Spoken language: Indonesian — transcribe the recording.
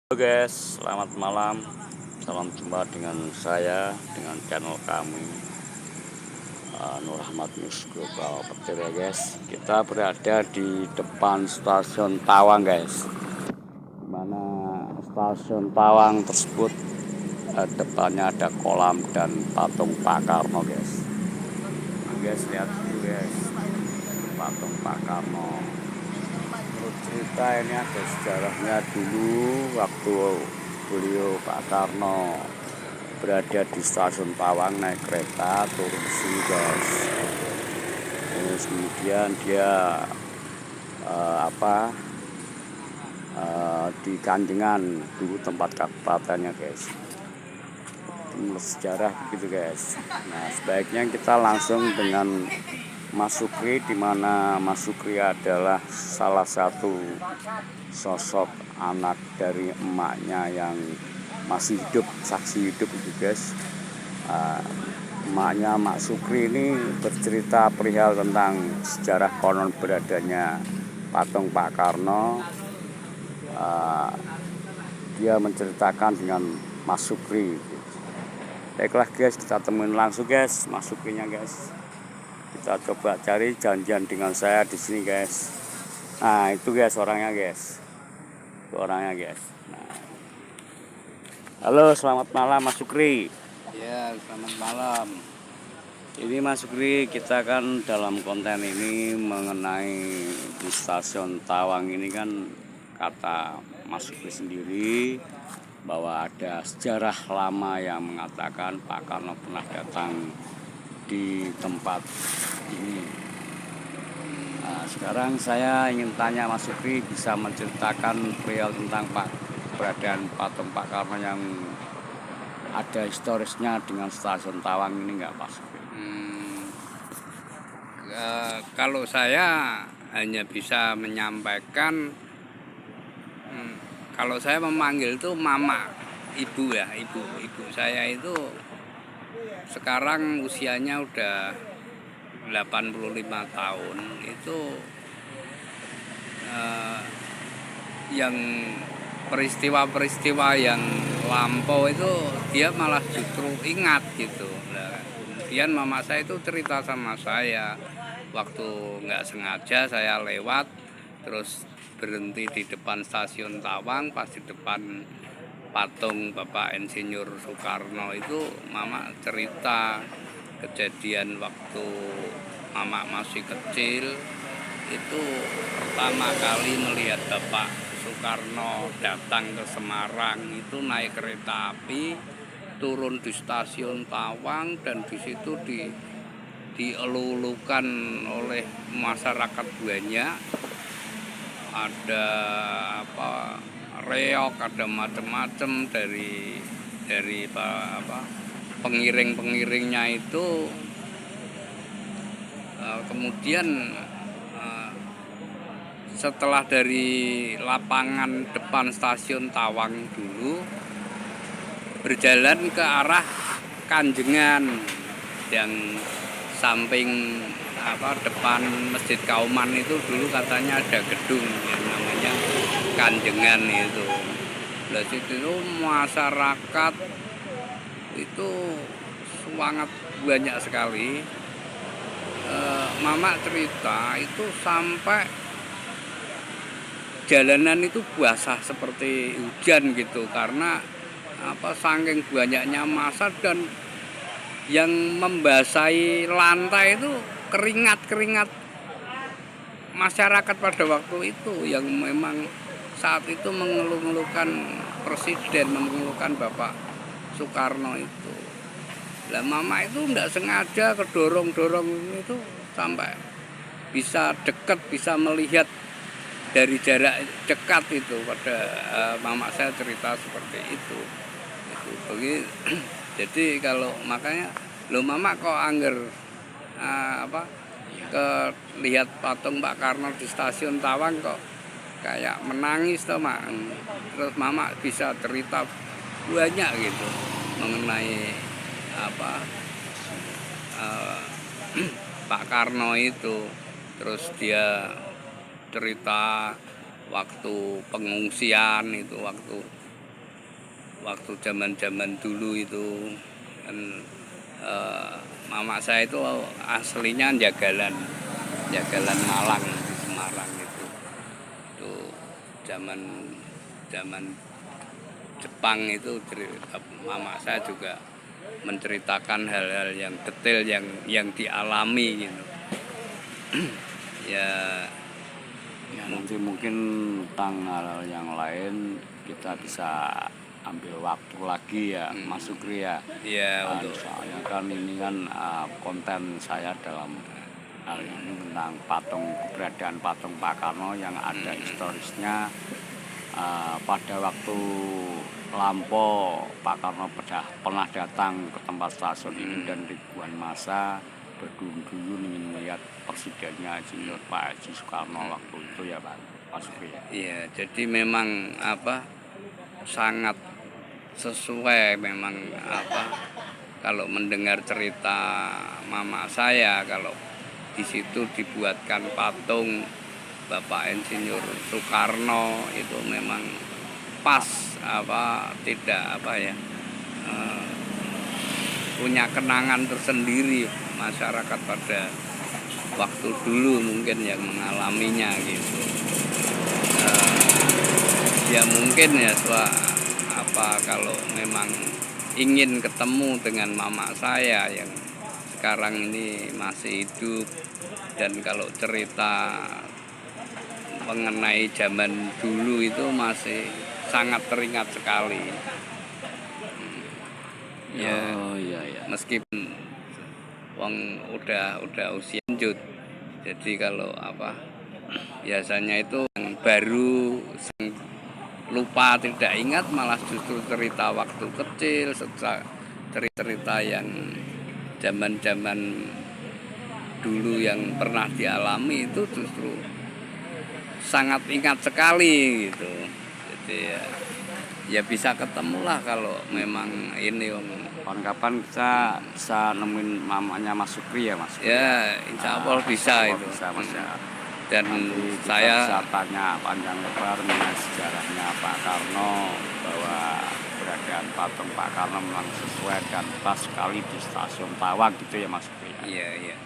Halo guys, selamat malam. Salam jumpa dengan saya, dengan channel kami Nur Ahmad News Global Petir ya guys. Kita berada di depan stasiun Tawang guys. Dimana stasiun Tawang tersebut depannya ada kolam dan patung Pak Karno guys. Nah, guys, lihat dulu guys, patung Pak Karno. Menurut cerita ini ada sejarahnya dulu waktu beliau Pak Karno berada di stasiun Tawang naik kereta turun ke sini guys. Terus kemudian dia di Kanjengan dulu tempat kabupatennya guys. Menurut sejarah begitu guys. Nah, sebaiknya kita langsung dengan Mas Sukri, di mana Mas Sukri adalah salah satu sosok anak dari emaknya yang masih hidup, saksi hidup itu guys. Emaknya Mak Sukri ini bercerita perihal tentang sejarah konon beradanya patung Pak Karno. Dia menceritakan dengan Mas Sukri. Baiklah guys, kita temuin langsung guys Mas Sukrinya guys. Kita coba cari janjian dengan saya di sini guys. Nah itu guys orangnya guys. Itu orangnya guys. Nah. Halo, selamat malam Mas Sukri. Ya, selamat malam. Ini Mas Sukri, kita kan dalam konten ini mengenai di stasiun Tawang ini kan kata Mas Sukri sendiri bahwa ada sejarah lama yang mengatakan Pak Karno pernah datang di tempat ini. Nah, sekarang saya ingin tanya Mas Sukri, bisa menceritakan perihal tentang keberadaan patung Pak Karno yang ada historisnya dengan stasiun Tawang ini nggak Pak Sukri? Kalau saya hanya bisa menyampaikan, kalau saya memanggil itu mama, ibu ya, ibu saya itu sekarang usianya udah 85 tahun. Itu yang peristiwa-peristiwa yang lampau itu dia malah justru ingat gitu. Nah, kemudian mama saya itu cerita sama saya waktu nggak sengaja saya lewat, terus berhenti di depan stasiun Tawang, pas di depan patung Bapak Insinyur Soekarno itu mama cerita kejadian waktu mama masih kecil itu pertama kali melihat Bapak Soekarno datang ke Semarang itu naik kereta api, turun di stasiun Tawang, dan di situ dielulukan oleh masyarakat banyak. Ada reok, ada macam-macam dari pengiring-pengiringnya itu. Kemudian setelah dari lapangan depan stasiun Tawang dulu berjalan ke arah Kanjengan yang samping depan Masjid Kauman itu dulu katanya ada gedung yang namanya Kanjengan itu. Dari situ masyarakat itu sangat banyak sekali. Mama cerita itu sampai jalanan itu basah seperti hujan gitu, karena saking banyaknya massa dan yang membasahi lantai itu keringat masyarakat pada waktu itu yang memang saat itu mengeluh-ngeluhkan presiden, mengeluhkan Bapak Soekarno itu. Lah mama itu enggak sengaja kedorong-dorong itu sampai bisa dekat, bisa melihat dari jarak dekat itu. Pada mama saya cerita seperti itu. Jadi kalau makanya mama kok angger ke lihat patung Pak Karno di stasiun Tawang kok kayak menangis toh mak. Terus mama bisa cerita banyak gitu mengenai Pak Karno itu. Terus dia cerita waktu pengungsian itu, waktu waktu zaman dulu itu kan, mama saya itu aslinya Jagalan Malang di Semarang itu zaman zaman Jepang itu mama saya juga menceritakan hal-hal yang detail yang dialami gitu. Ya Ya, nanti mungkin tentang hal yang lain kita bisa ambil waktu lagi ya, Mas Sukri ya. untuk Soalnya kan ini kan konten saya dalam hal ini tentang keberadaan patung Pak Karno yang ada historisnya. Pada waktu lampau Pak Karno pernah datang ke tempat stasiun ini dan ribuan massa berduyun-duyun ingin melihat presidennya Insinyur Pak Haji Soekarno waktu itu ya Pak Sukri. Iya, jadi memang sangat sesuai memang kalau mendengar cerita mama saya, kalau di situ dibuatkan patung Bapak Insinyur Soekarno itu memang pas tidak punya kenangan tersendiri masyarakat pada waktu dulu mungkin yang mengalaminya gitu. Ya mungkin ya kalau memang ingin ketemu dengan mama saya yang sekarang ini masih hidup, dan kalau cerita mengenai zaman dulu itu masih sangat teringat sekali. Ya, meskipun wong udah usia lanjut, jadi kalau biasanya itu yang baru lupa tidak ingat, malah justru cerita waktu kecil, cerita yang zaman dulu yang pernah dialami itu justru sangat ingat sekali gitu. Jadi ya bisa ketemulah kalau memang ini Kapan kita bisa nemuin mamanya Mas Sukri ya Mas? Ya insya Allah bisa itu. Bisa Mas ya. Dan nanti saya bisa tanya panjang lebar mengenai sejarahnya Pak Karno, bahwa keberadaan patung Pak Karno memang sesuai dan pas sekali di Stasiun Tawang gitu ya Mas Sukri. Iya.